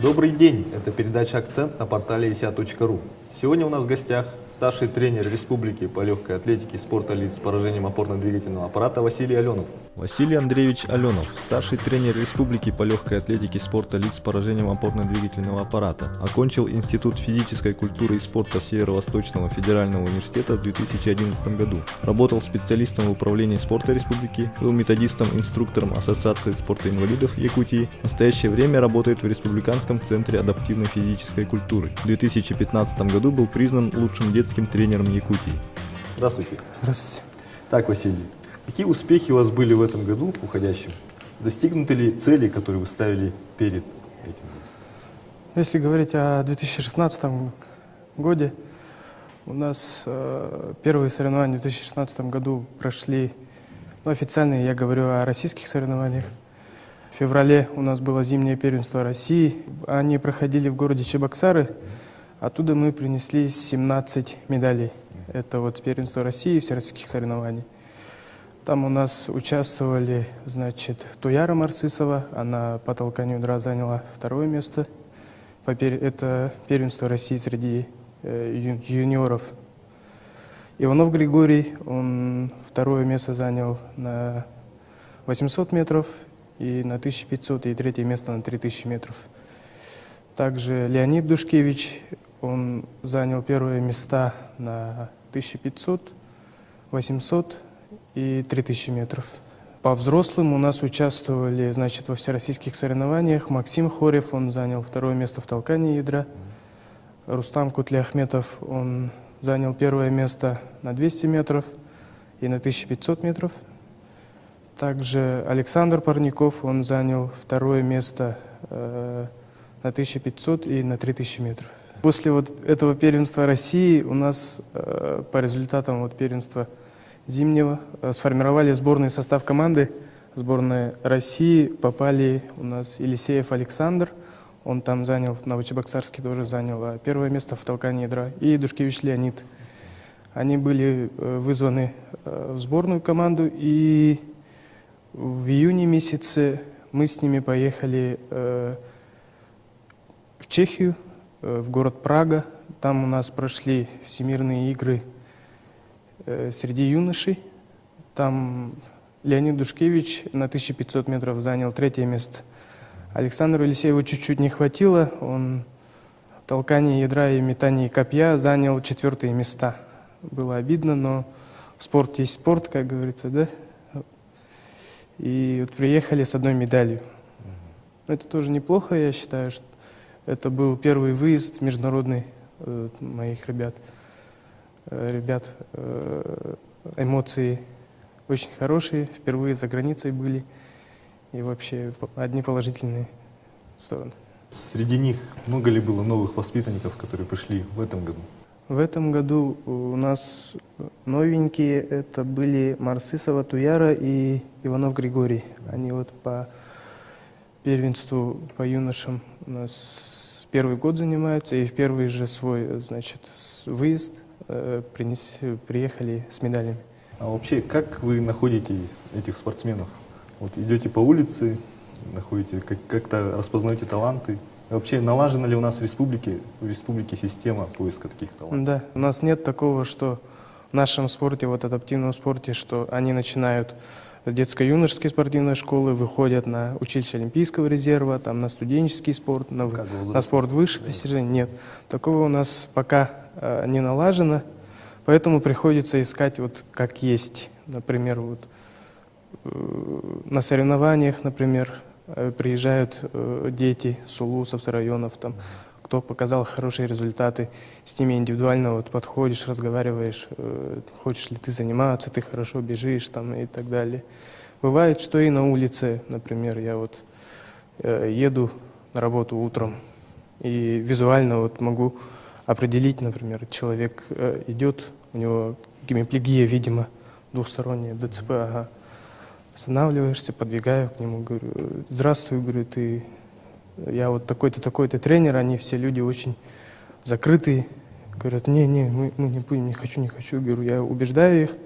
Добрый день! Это передача «Акцент» на портале isia.ru. Сегодня у нас в гостях старший тренер республики по легкой атлетике и спорта лиц с поражением опорно-двигательного аппарата Василий Аленов. Василий Андреевич Аленов, старший тренер республики по легкой атлетике и спорта лиц с поражением опорно-двигательного аппарата. Окончил Институт физической культуры и спорта Северо-Восточного федерального университета в 2011 году. Работал специалистом в управлении спорта республики, был методистом-инструктором Ассоциации спорта инвалидов Якутии. В настоящее время работает в Республиканском центре адаптивной физической культуры. В 2015 году был признан лучшим детским тренером Якутии. Здравствуйте. Здравствуйте. Так, Василий, какие успехи у вас были в этом году, уходящем? Достигнуты ли цели, которые вы ставили перед этим? Если говорить о 2016 году, у нас первые соревнования в 2016 году прошли, официальные, я говорю о российских соревнованиях. В феврале у нас было зимнее первенство России. Они проходили в городе Чебоксары. Оттуда мы принесли 17 медалей. Это вот первенство России, всероссийских соревнований. Там у нас участвовали, значит, Туяра Марцисова. Она по толканию ядра заняла второе место. Это первенство России среди юниоров. Иванов Григорий, он второе место занял на 800 метров и на 1500, и третье место на 3000 метров. Также Леонид Душкевич, он занял первые места на 1500, 800 и 3000 метров. По взрослым у нас участвовали, значит, во всероссийских соревнованиях. Максим Хорев, он занял второе место в толкании ядра. Рустам Кутляхметов, он занял первое место на 200 метров и на 1500 метров. Также Александр Парников, он занял второе место на 1500 и на 3000 метров. После вот этого первенства России у нас по результатам вот первенства зимнего сформировали сборный состав команды. Сборная России попали у нас Елисеев Александр, он там занял, в Новочебоксарске тоже занял первое место в толкании ядра, и Душкевич Леонид. Они были вызваны в сборную команду, и в июне месяце мы с ними поехали в Чехию, в город Прага. Там у нас прошли всемирные игры среди юношей. Там Леонид Душкевич на 1500 метров занял третье место. Александру Елисееву чуть-чуть не хватило. Он в толкании ядра и метании копья занял 4-е места. Было обидно, но спорт есть спорт, как говорится, да? И вот приехали с одной медалью. Это тоже неплохо, я считаю, что это был первый выезд международный моих ребят. Эмоции очень хорошие, впервые за границей были. И вообще одни положительные стороны. Среди них много ли было новых воспитанников, которые пришли в этом году? В этом году у нас новенькие, это были Марцисова Туяра и Иванов Григорий. Они вот по первенству по юношам у нас первый год занимаются, и в первый же свой, значит, выезд приехали с медалями. А вообще, как вы находите этих спортсменов? Вот идете по улице, находите, как-то распознаете таланты? И вообще, налажена ли у нас в республике система поиска таких талантов? Да, у нас нет такого, что в нашем спорте, вот адаптивном спорте, что они начинают с детско-юношеской спортивной школы, выходят на училище Олимпийского резерва, там, на студенческий спорт, на спорт высших достижений. Нет, такого у нас пока не налажено, поэтому приходится искать вот как есть. Например, вот на соревнованиях, например, приезжают дети с улусов, с районов, там, кто показал хорошие результаты, с ними индивидуально вот подходишь, разговариваешь, хочешь ли ты заниматься, ты хорошо бежишь там, и так далее. Бывает, что и на улице, например, я вот еду на работу утром и визуально вот могу определить, например, человек идет, у него гемиплегия, видимо, двухсторонняя, ДЦП, ага. Останавливаешься, подбегаю к нему, говорю: здравствуй, говорю, я вот такой-то, такой-то тренер, они все люди очень закрытые, Говорят, не, мы не будем, не хочу. Говорю, я убеждаю их.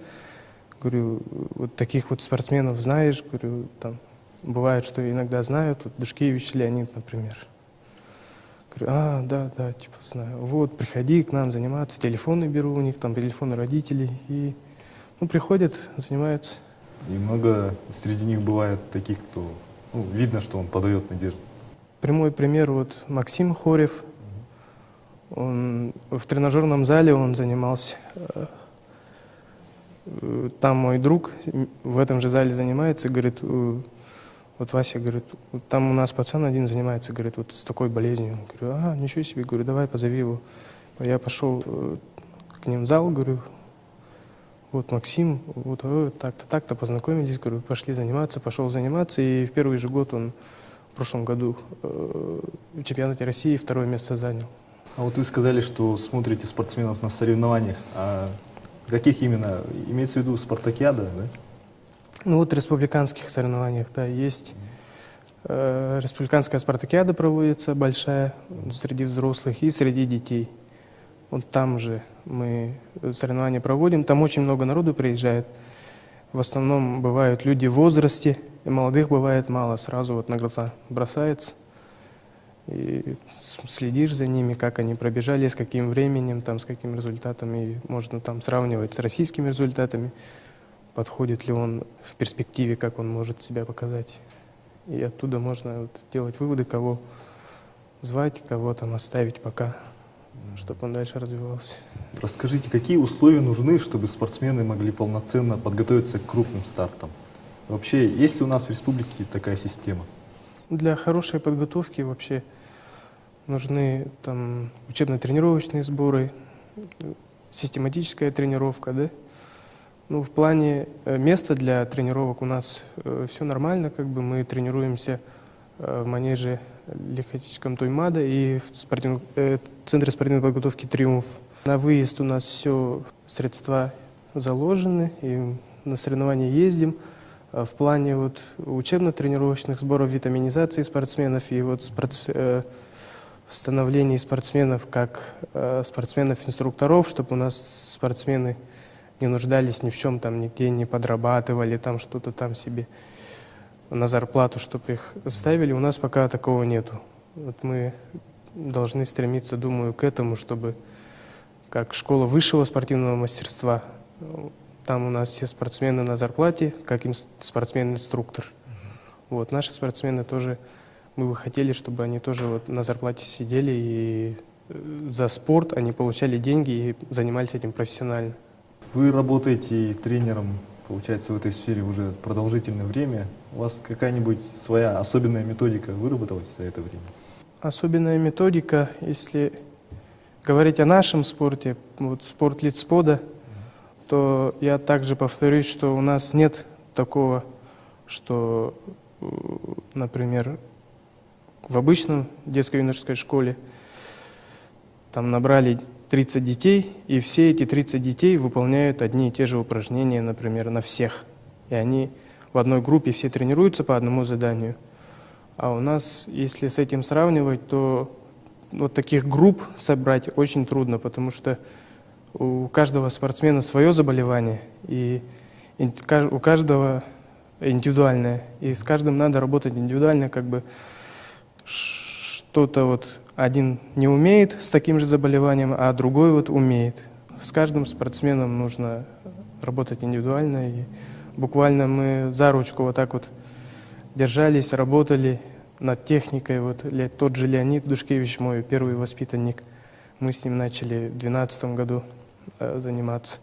Говорю, вот таких вот спортсменов знаешь, говорю, там бывает, что иногда знают, вот Душкевич Леонид, например. Говорю, да, типа знаю. Вот, приходи к нам заниматься, телефоны беру у них, там телефоны родителей, и, приходят, занимаются. И много среди них бывает таких, кто, видно, что он подает надежду. Прямой пример, вот Максим Хорев, он в тренажерном зале он занимался. Там мой друг в этом же зале занимается, говорит, вот Вася, говорит, там у нас пацан один занимается, говорит, вот с такой болезнью. Говорю, ничего себе, говорю, давай позови его. Я пошел к ним в зал, говорю, вот Максим, вот так-то познакомились, говорю, пошли заниматься, пошел заниматься, и в первый же год он в прошлом году в чемпионате России 2-е место занял. А вот вы сказали, что смотрите спортсменов на соревнованиях, а каких именно? Имеется в виду спартакиада, да? Вот в республиканских соревнованиях, да, есть. Республиканская спартакиада проводится большая среди взрослых и среди детей. Вот там же мы соревнования проводим, там очень много народу приезжает. В основном бывают люди в возрасте, и молодых бывает мало, сразу вот на глаза бросается. И следишь за ними, как они пробежали, с каким временем, там, с каким результатом, и можно там сравнивать с российскими результатами, подходит ли он в перспективе, как он может себя показать. И оттуда можно делать выводы, кого звать, кого там оставить пока, чтобы он дальше развивался. Расскажите, какие условия нужны, чтобы спортсмены могли полноценно подготовиться к крупным стартам? Вообще, есть ли у нас в республике такая система? Для хорошей подготовки вообще нужны там учебно-тренировочные сборы, систематическая тренировка, да? В плане места для тренировок у нас все нормально, как бы мы тренируемся в манеже легкоатлетическом Туймада и в Центре спортивной подготовки «Триумф». На выезд у нас все средства заложены, и на соревнования ездим. В плане вот учебно-тренировочных сборов, витаминизации спортсменов и вот становления спортсменов как спортсменов-инструкторов, чтобы у нас спортсмены не нуждались ни в чем, там нигде не подрабатывали, там что-то там себе на зарплату, чтобы их ставили. У нас пока такого нету. Вот мы должны стремиться, думаю, к этому, чтобы как школа высшего спортивного мастерства, там у нас все спортсмены на зарплате, как спортсмен-инструктор. Вот, наши спортсмены тоже, мы бы хотели, чтобы они тоже вот на зарплате сидели и за спорт они получали деньги и занимались этим профессионально. Вы работаете тренером, получается, в этой сфере уже продолжительное время. У вас какая-нибудь своя особенная методика выработалась за это время? Особенная методика, если говорить о нашем спорте, вот спорт лицспода, то я также повторюсь, что у нас нет такого, что, например, в обычном детско-юношеской школе там набрали 30 детей, и все эти 30 детей выполняют одни и те же упражнения, например, на всех. И они в одной группе все тренируются по одному заданию. А у нас, если с этим сравнивать, то вот таких групп собрать очень трудно, потому что у каждого спортсмена свое заболевание, и у каждого индивидуальное. И с каждым надо работать индивидуально, как бы что-то вот один не умеет с таким же заболеванием, а другой вот умеет. С каждым спортсменом нужно работать индивидуально. И буквально мы за ручку вот так вот держались, работали над техникой. Вот тот же Леонид Душкевич, мой первый воспитанник, мы с ним начали в 2012 году заниматься.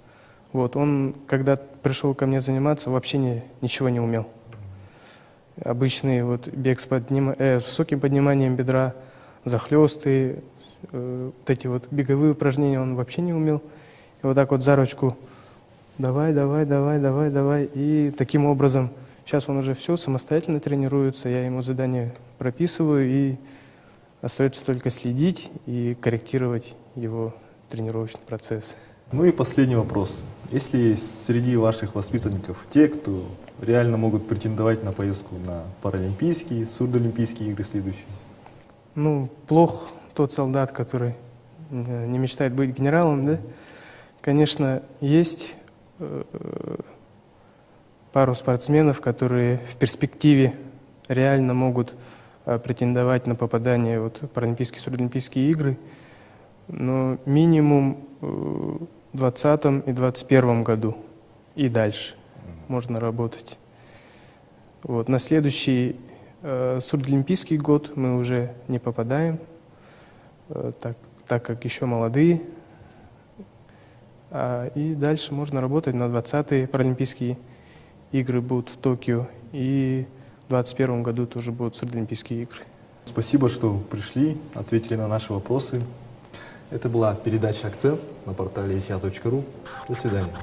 Вот, он, когда пришел ко мне заниматься, вообще ничего не умел. Обычный вот бег с высоким подниманием бедра, захлесты, вот эти вот беговые упражнения он вообще не умел. И вот так вот за ручку давай. И таким образом сейчас он уже все самостоятельно тренируется, я ему задания прописываю, и остается только следить и корректировать его тренировочный процесс. Ну и последний вопрос. Есть ли среди ваших воспитанников те, кто реально могут претендовать на поездку на паралимпийские, сурдоолимпийские игры следующие? Плох тот солдат, который не мечтает быть генералом, да? Конечно, есть пару спортсменов, которые в перспективе реально могут претендовать на попадание в Паралимпийские, Сурдолимпийские игры, но минимум в 2020 и 2021 году и дальше можно работать. На следующий Сурдолимпийский год мы уже не попадаем, так как еще молодые. И дальше можно работать на 20-е Паралимпийские игры будут в Токио, и в 2021 году тоже будут Сурдолимпийские игры. Спасибо, что пришли, ответили на наши вопросы. Это была передача «Акцент» на портале isia.ru. До свидания.